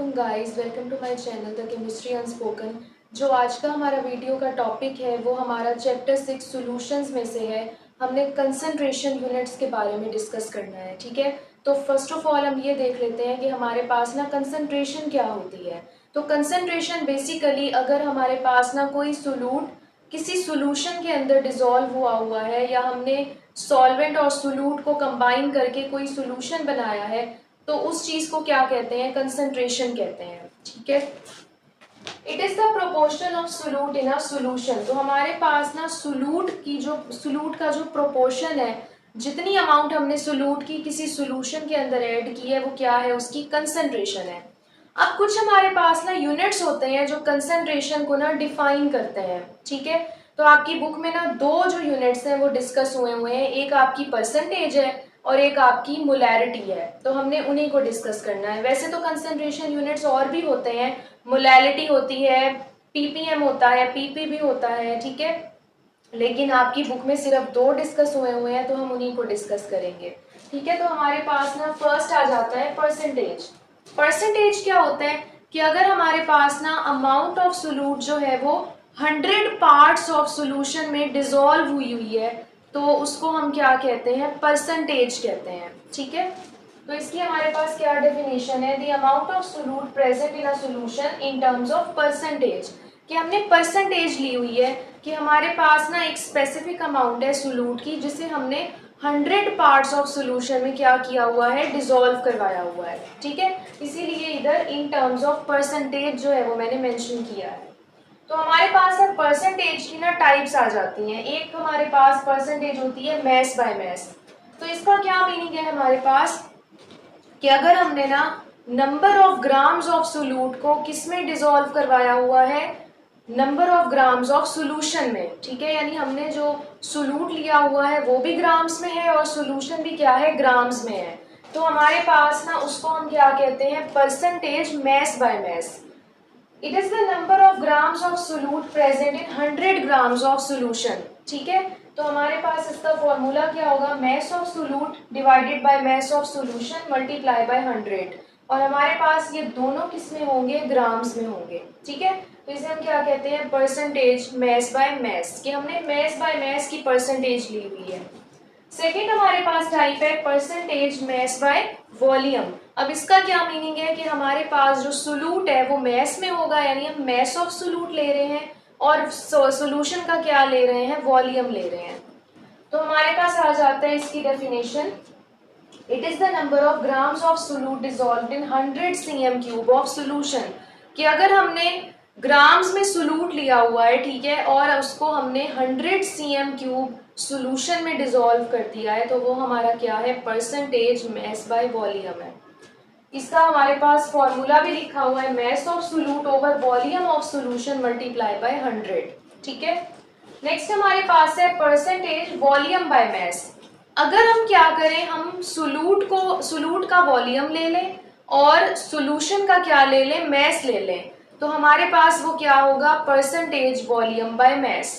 वालेकुम guys, welcome to my channel the chemistry unspoken. जो आज का हमारा वीडियो का टॉपिक है वो हमारा चैप्टर 6 सॉल्यूशंस में से है। हमने कंसंट्रेशन यूनिट्स के बारे में डिस्कस करना है, ठीक है। तो फर्स्ट ऑफ ऑल हम ये देख लेते हैं कि हमारे पास ना कंसंट्रेशन क्या होती है। तो कंसंट्रेशन बेसिकली अगर हमारे पास ना कोई सोलूट किसी सॉल्यूशन के अंदर डिसॉल्व हुआ है या हमने सॉल्वेंट और सोलूट को कंबाइन करके कोई सॉल्यूशन बनाया है, तो उस चीज को क्या कहते हैं, कंसंट्रेशन कहते हैं, ठीक है। It is the proportion of सोलूट in a solution. तो हमारे पास ना सोलूट का जो प्रोपोर्शन है, जितनी अमाउंट हमने सोलूट की किसी सॉल्यूशन के अंदर ऐड की है, वो क्या है, उसकी कंसंट्रेशन है। अब कुछ हमारे पास ना यूनिट्स होते हैं जो कंसंट्रेशन को ना डिफाइन करते हैं, ठीक है। तो आपकी बुक में ना दो जो यूनिट्स हैं वो डिस्कस हुए हैं, एक आपकी परसेंटेज है और एक आपकी मोलैरिटी है। तो हमने उन्हीं को डिस्कस करना है। वैसे तो कंसंट्रेशन यूनिट्स और भी होते हैं, मोलैलिटी होती है, पीपीएम होता है, पीपी भी होता है, ठीक है। लेकिन आपकी बुक में सिर्फ दो डिस्कस हुए हैं, तो हम उन्हीं को डिस्कस करेंगे, ठीक है। तो हमारे पास ना फर्स्ट आ जाता है परसेंटेज। परसेंटेज क्या होता है कि अगर हमारे पास ना अमाउंट ऑफ सोलूट जो है वो 100 पार्ट्स ऑफ सोल्यूशन में डिसॉल्व हुई है, तो उसको हम क्या कहते हैं, परसेंटेज कहते हैं, ठीक है। तो इसकी हमारे पास क्या डेफिनेशन है, the amount of सोलूट present in a solution in terms of percentage. कि हमने परसेंटेज ली हुई है कि हमारे पास ना एक स्पेसिफिक अमाउंट है सोलूट की, जिसे हमने 100 पार्ट्स ऑफ सोल्यूशन में क्या किया हुआ है, डिसॉल्व करवाया हुआ है, ठीक है। इसीलिए इधर इन टर्म्स ऑफ परसेंटेज जो है वो मैंने मेंशन किया है। तो हमारे पास है परसेंटेज की ना टाइप्स आ जाती हैं। एक हमारे पास परसेंटेज होती है मैस बाय मैस। तो इसका क्या मीनिंग है हमारे पास कि अगर हमने ना नंबर ऑफ ग्राम्स ऑफ सोलूट को किस में डिसॉल्व करवाया हुआ है, number of grams of solution में, ठीक है। यानी हमने जो सोलूट लिया हुआ है वो भी ग्राम्स में है और सोल्यूशन भी क्या है, ग्राम्स में है। तो हमारे पास ना उसको हम क्या कहते हैं, percentage mass by mass. It is the number of grams of सोलूट present in 100 grams of solution, ठीक है। तो हमारे पास इसका फॉर्मूला क्या होगा, mass of सोलूट divided by mass of solution multiply by 100। और हमारे पास ये दोनों किस में होंगे, ग्राम्स में होंगे, ठीक है। तो इसे हम क्या कहते हैं, परसेंटेज मैस बाय मैस, कि हमने मैस बाय मैस की परसेंटेज ली हुई है। सेकेंड हमारे पास टाइप है परसेंटेज मैस बाय वॉल्यूम। अब इसका क्या मीनिंग है कि हमारे पास जो सोलूट है वो मैस में होगा, यानी हम मैस ऑफ सोलूट ले रहे हैं, और सोल्यूशन का क्या ले रहे हैं, वॉल्यूम ले रहे हैं। तो हमारे पास आ जाता है इसकी definition, it is the number of grams of सोलूट dissolved in 100 cm cube of solution. कि अगर हमने ग्राम्स में सोलूट लिया हुआ है, ठीक है, और उसको हमने 100 cm क्यूब सोल्यूशन में डिसॉल्व कर दिया है, तो वो हमारा क्या है, परसेंटेज मैस बाय वॉल्यूम है। इसका हमारे पास फॉर्मूला भी लिखा हुआ है, mass of सोलूट over volume of solution multiply by 100, ठीक है। नेक्स्ट हमारे पास है परसेंटेज वॉल्यूम बाय मैस। अगर हम क्या करें, हम सोलूट का वॉल्यूम ले लें और सोल्यूशन का क्या ले लें, मैस ले लें, तो हमारे पास वो क्या होगा, percentage volume by mass.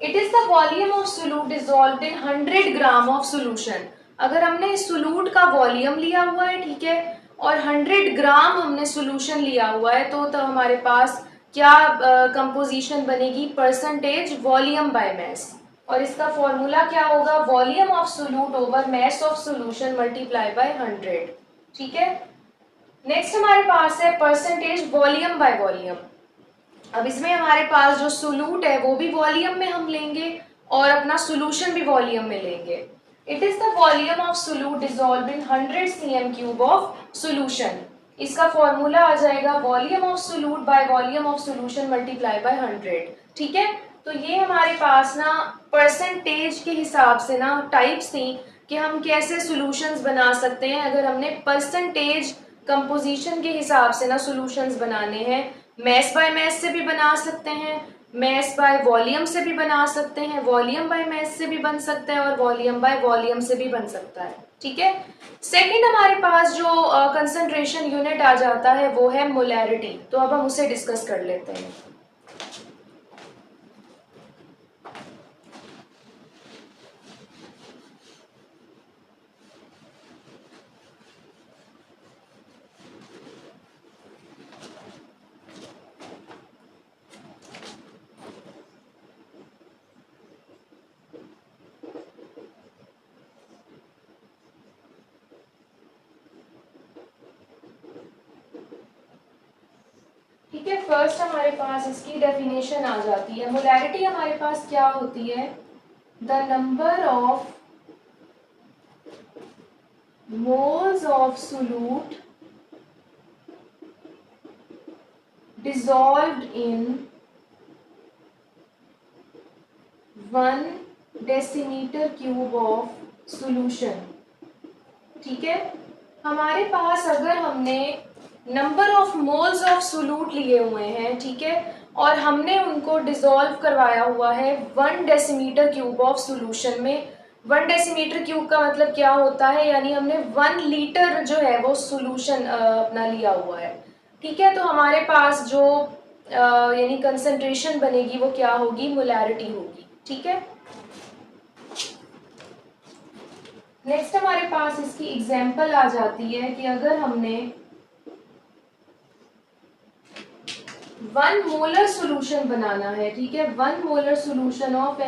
It is the volume of सोलूट dissolved in 100 gram of solution. अगर हमने सोलूट का वॉल्यूम लिया हुआ है, ठीक है, और 100 ग्राम हमने सोल्यूशन लिया हुआ है, तो हमारे पास क्या कंपोजिशन बनेगी, परसेंटेज वॉल्यूम बाय मैस। और इसका फॉर्मूला क्या होगा, volume of सोलूट over mass of solution multiply by 100, ठीक है। नेक्स्ट हमारे पास है परसेंटेज वॉल्यूम बाय वॉल्यूम। अब इसमें हमारे पास जो सोलूट है वो भी वॉल्यूम में हम लेंगे और अपना सोल्यूशन भी वॉल्यूम में लेंगे। It is the volume of सोलूट dissolve in 100 cm cube of solution. इसका फॉर्मूला आ जाएगा volume of सोलूट by volume of solution multiply by 100, ठीक है। तो ये हमारे पास ना परसेंटेज के हिसाब से ना टाइप्स थी कि हम कैसे सॉल्यूशंस बना सकते हैं अगर हमने परसेंटेज कंपोजिशन के हिसाब से ना सॉल्यूशंस बनाने हैं। मैस बाय मैस से भी बना सकते हैं, मैस बाय वॉल्यूम से भी बना सकते हैं, वॉल्यूम बाय मैस से भी बन सकता है, और वॉल्यूम बाय वॉल्यूम से भी बन सकता है, ठीक है। सेकंड हमारे पास जो कंसंट्रेशन यूनिट आ जाता है वो है मोलैरिटी। तो अब हम उसे डिस्कस कर लेते हैं। फर्स्ट हमारे पास इसकी डेफिनेशन आ जाती है। मोलैरिटी हमारे पास क्या होती है? The number of moles of solute dissolved in 1 decimetre cube of solution. ठीक है, हमारे पास अगर हमने number of moles of solute लिए हुए हैं, ठीक है, और हमने उनको डिसॉल्व करवाया हुआ है 1 डेसीमीटर क्यूब ऑफ सॉल्यूशन में। 1 डेसीमीटर क्यूब का मतलब क्या होता है? यानी हमने 1 लीटर जो है वो सॉल्यूशन अपना लिया हुआ है। ठीक है, तो हमारे पास जो यानी कंसंट्रेशन बनेगी वो क्या होगी? मोलैरिटी होगी। ठीक है, नेक्स्ट हमारे पास इसकी एग्जांपल आ जाती है कि अगर हमने 1 मोलर सॉल्यूशन बनाना है, ठीक है, 1 मोलर सॉल्यूशन ऑफ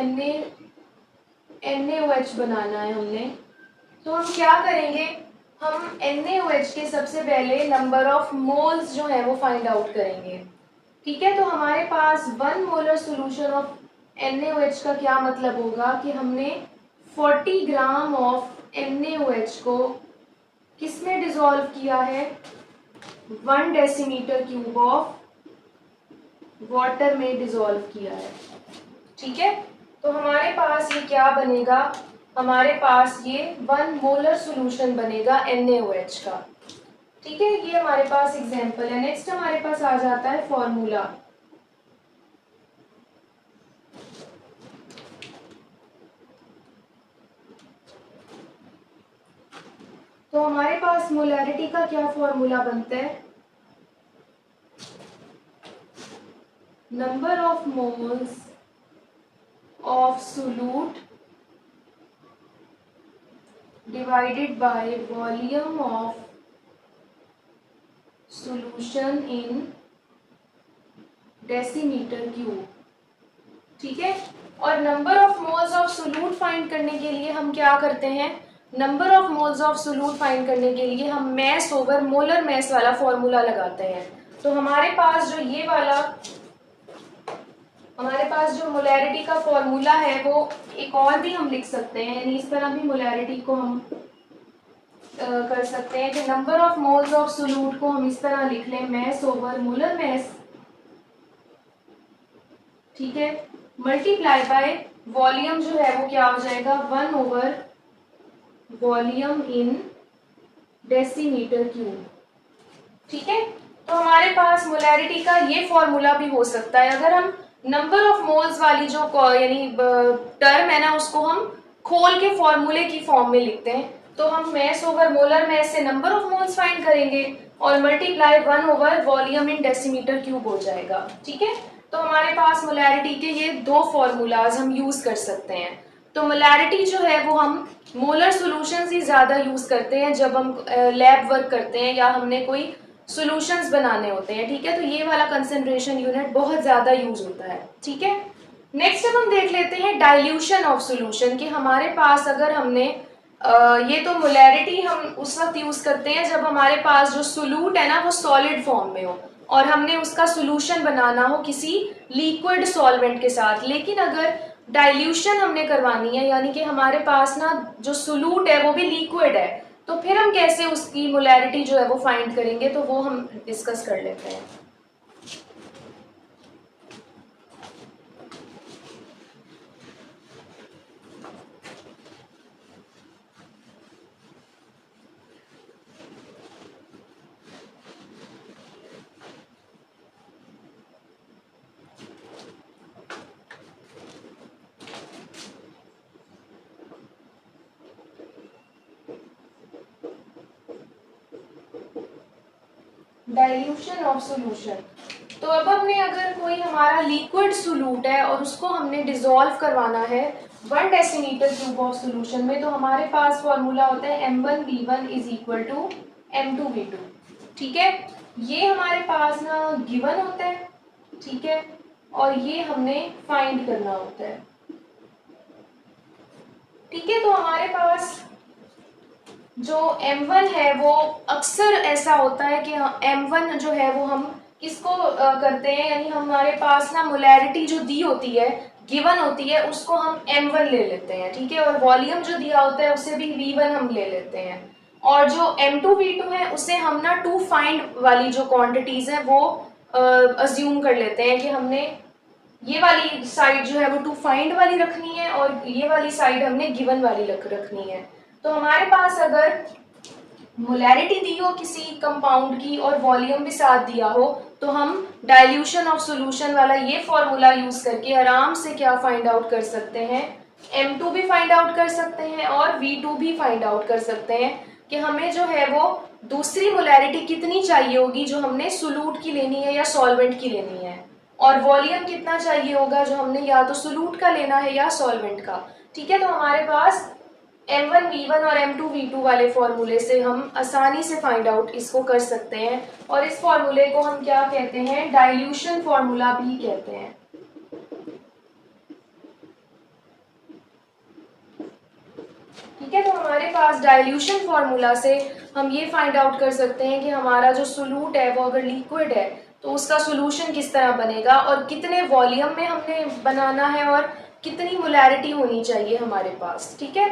NaOH बनाना है हमने, तो हम क्या करेंगे? हम NaOH के सबसे पहले नंबर ऑफ मोल्स जो है वो फाइंड आउट करेंगे। ठीक है, तो हमारे पास 1 मोलर सॉल्यूशन ऑफ NaOH का क्या मतलब होगा कि हमने 40 ग्राम ऑफ NaOH को किसमें डिसॉल्व किया है? 1 डेसीमीटर क्यूब ऑफ वाटर में डिसॉल्व किया है। ठीक है, तो हमारे पास ये क्या बनेगा? हमारे पास ये 1 मोलर सॉल्यूशन बनेगा NaOH का। ठीक है, ये हमारे पास एग्जांपल है। नेक्स्ट हमारे पास आ जाता है फॉर्मूला। तो हमारे पास मोलैरिटी का क्या फॉर्मूला बनता है? Number of moles of solute divided by volume of solution in decimetre cube. ठीक है, और number of moles of solute find करने के लिए हम क्या करते हैं? Number of moles of solute find करने के लिए हम मैस ओवर मोलर मैस वाला फॉर्मूला लगाते हैं। तो हमारे पास जो मोलैरिटी का फॉर्मूला है वो एक और भी हम लिख सकते हैं, यानी इस तरह भी मोलैरिटी को हम कर सकते हैं कि number of moles of solute को हम इस तरह लिख लें, मैस ओवर मोलर मैस, ठीक है, मल्टीप्लाई बाय वॉल्यूम जो है वो क्या हो जाएगा? 1 ओवर वॉल्यूम इन डेसीमीटर क्यूब। ठीक है, तो हमारे पास मोलैरिटी का ये फॉर्मूला भी हो सकता है। अगर हम नंबर ऑफ मोल्स वाली जो यानी टर्म है ना, उसको हम खोल के फॉर्मूले की फॉर्म में लिखते हैं, तो हम मैस ओवर मोलर मैस से नंबर ऑफ मोल्स फाइंड करेंगे और मल्टीप्लाई 1 ओवर वॉल्यूम इन डेसीमीटर क्यूब हो जाएगा। ठीक है, तो हमारे पास मोलैरिटी के ये 2 फॉर्मूलाज हम यूज कर सकते हैं। तो मोलैरिटी जो है वो हम मोलर सॉल्यूशंस ही ज्यादा यूज करते हैं जब हम लैब वर्क करते हैं या हमने कोई सॉल्यूशंस बनाने होते हैं। ठीक है, तो ये वाला कंसंट्रेशन यूनिट बहुत ज्यादा यूज होता है। ठीक है, नेक्स्ट अब हम देख लेते हैं डाइल्यूशन ऑफ सॉल्यूशन कि हमारे पास अगर हमने ये तो मोलैरिटी हम उस वक्त यूज करते हैं जब हमारे पास जो सोल्यूट है ना वो सॉलिड फॉर्म में हो और हमने उसका सॉल्यूशन बनाना हो किसी लिक्विड सॉल्वेंट के साथ। लेकिन अगर डाइल्यूशन हमने करवानी है, यानी कि हमारे पास ना जो सोल्यूट है वो भी लिक्विड है, तो फिर हम कैसे उसकी मोलैरिटी जो है वो फाइंड करेंगे, तो वो हम डिस्कस कर लेते हैं। डाइल्यूशन ऑफ सॉल्यूशन, तो अब हमने अगर कोई हमारा लिक्विड सोल्यूट है और उसको हमने डिसॉल्व करवाना है 1 डेसीमीटर क्यूब ऑफ सॉल्यूशन में, तो हमारे पास फॉर्मूला होता है M1V1 is equal to M2V2। ठीक है, ये हमारे पास ना गिवन होता है, ठीक है, और ये हमने फाइंड करना होता है। ठीक है, तो हमारे पास जो M1 है वो अक्सर ऐसा होता है कि M1 जो है वो हम किसको करते हैं, यानी हमारे पास ना मोलैरिटी जो दी होती है, गिवन होती है, उसको हम m1 ले लेते हैं, ठीक है, और वॉल्यूम जो दिया होता है उसे भी v1 हम ले लेते हैं, और जो m2 v2 है उसे हम ना टू फाइंड वाली जो क्वांटिटीज है वो अज्यूम कर लेते हैं कि हमने ये वाली साइड जो है वो टू फाइंड वाली रखनी है और ये वाली साइड हमने गिवन वाली रखनी है। तो हमारे पास अगर मोलैरिटी दी हो किसी कंपाउंड की और वॉल्यूम भी साथ दिया हो, तो हम डाइल्यूशन ऑफ सॉल्यूशन वाला ये फॉर्मूला यूज करके आराम से क्या फाइंड आउट कर सकते हैं, m2 भी फाइंड आउट कर सकते हैं और v2 भी फाइंड आउट कर सकते हैं कि हमें जो है वो दूसरी मोलैरिटी कितनी चाहिए होगी जो हमने सोलूट की लेनी है या सॉल्वेंट की लेनी है, और वॉल्यूम कितना चाहिए होगा जो हमने या तो सोलूट का लेना है या सॉल्वेंट का। ठीक है, तो हमारे पास m1 v1 और m2 v2 वाले फॉर्मूले से हम आसानी से फाइंड आउट इसको कर सकते हैं, और इस फॉर्मूले को हम क्या कहते हैं, डाइल्यूशन फॉर्मूला भी कहते हैं। ठीक है, तो हमारे पास डाइल्यूशन फॉर्मूला से हम ये फाइंड आउट कर सकते हैं कि हमारा जो सोलूट है वो अगर लिक्विड है तो उसका सोल्यूशन किस तरह बनेगा और कितने वॉल्यूम में हमने बनाना है और कितनी मोलैरिटी होनी चाहिए हमारे पास। ठीक है,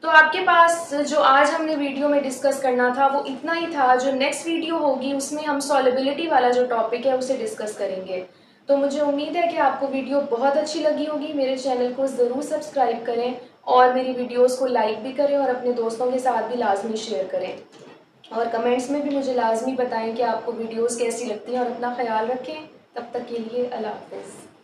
तो आपके पास जो आज हमने वीडियो में डिस्कस करना था वो इतना ही था। जो नेक्स्ट वीडियो होगी उसमें हम सॉल्युबिलिटी वाला जो टॉपिक है उसे डिस्कस करेंगे। तो मुझे उम्मीद है कि आपको वीडियो बहुत अच्छी लगी होगी। मेरे चैनल को ज़रूर सब्सक्राइब करें और मेरी वीडियोस को लाइक भी करें और अपने दोस्तों के साथ भी लाजमी शेयर करें, और कमेंट्स में भी मुझे लाजमी बताएं कि आपको वीडियोस कैसी लगती हैं, और अपना ख्याल रखें। तब तक के लिए अल्लाह हाफ़िज़।